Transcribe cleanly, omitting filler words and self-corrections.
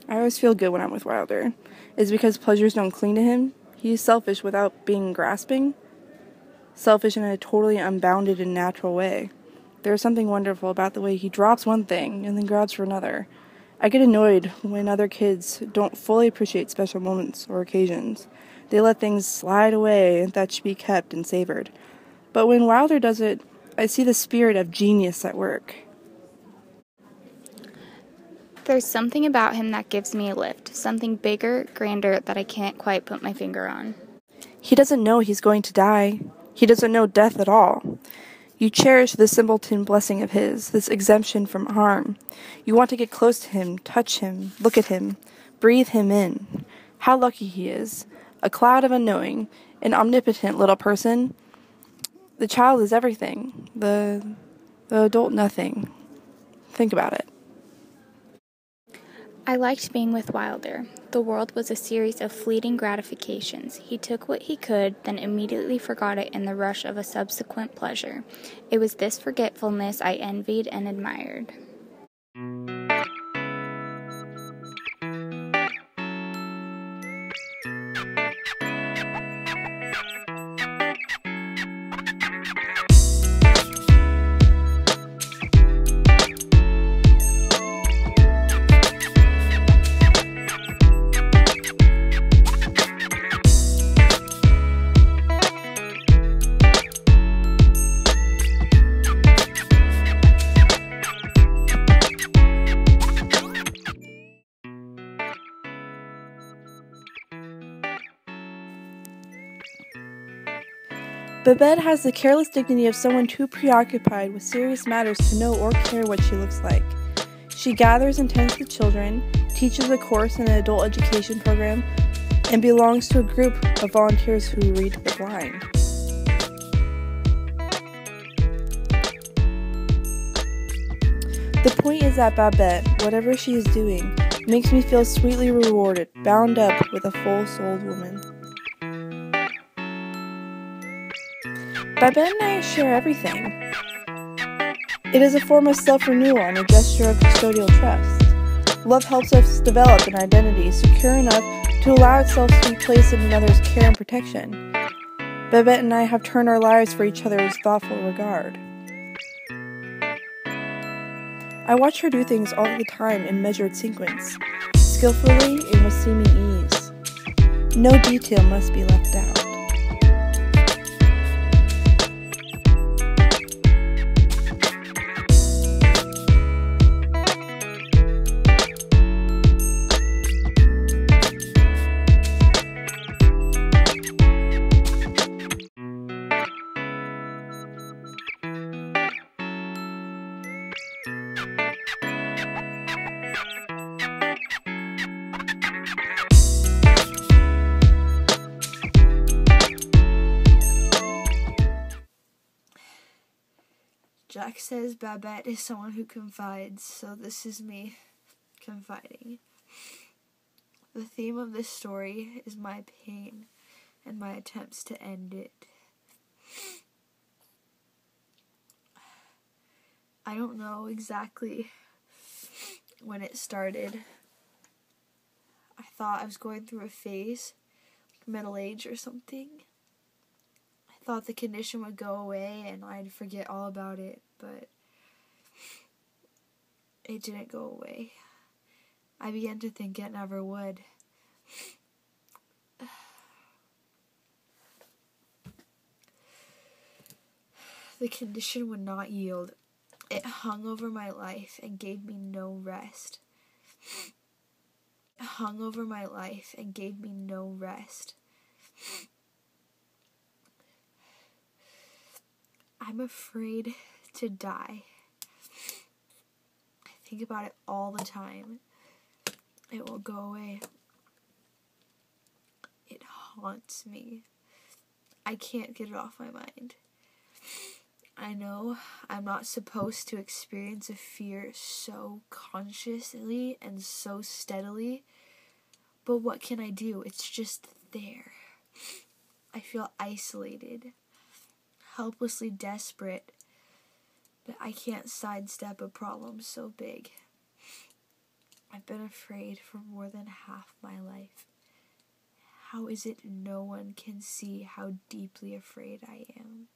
I always feel good when I'm with Wilder. Is it because pleasures don't cling to him? He's selfish without being grasping. Selfish in a totally unbounded and natural way. There's something wonderful about the way he drops one thing and then grabs for another. I get annoyed when other kids don't fully appreciate special moments or occasions. They let things slide away that should be kept and savored. But when Wilder does it, I see the spirit of genius at work. There's something about him that gives me a lift, something bigger, grander, that I can't quite put my finger on. He doesn't know he's going to die. He doesn't know death at all. You cherish this simpleton blessing of his, this exemption from harm. You want to get close to him, touch him, look at him, breathe him in. How lucky he is. A cloud of unknowing, an omnipotent little person. The child is everything. The adult nothing. Think about it. I liked being with Wilder. The world was a series of fleeting gratifications. He took what he could, then immediately forgot it in the rush of a subsequent pleasure. It was this forgetfulness I envied and admired. Babette has the careless dignity of someone too preoccupied with serious matters to know or care what she looks like. She gathers and tends the children, teaches a course in an adult education program, and belongs to a group of volunteers who read to the blind. The point is that Babette, whatever she is doing, makes me feel sweetly rewarded, bound up with a full-souled woman. Babette and I share everything. It is a form of self-renewal and a gesture of custodial trust. Love helps us develop an identity secure enough to allow itself to be placed in another's care and protection. Babette and I have turned our lives for each other's thoughtful regard. I watch her do things all the time in measured sequence, skillfully and with seeming ease. No detail must be left out. Jack says Babette is someone who confides, so this is me confiding. The theme of this story is my pain and my attempts to end it. I don't know exactly when it started. I thought I was going through a phase, like middle age or something. I thought the condition would go away and I'd forget all about it, but it didn't go away. I began to think it never would. The condition would not yield. It hung over my life and gave me no rest. It hung over my life and gave me no rest. I'm afraid to die. I think about it all the time. It will go away. It haunts me. I can't get it off my mind. I know I'm not supposed to experience a fear so consciously and so steadily, but what can I do? It's just there. I feel isolated, helplessly desperate, but I can't sidestep a problem so big. I've been afraid for more than half my life. How is it no one can see how deeply afraid I am?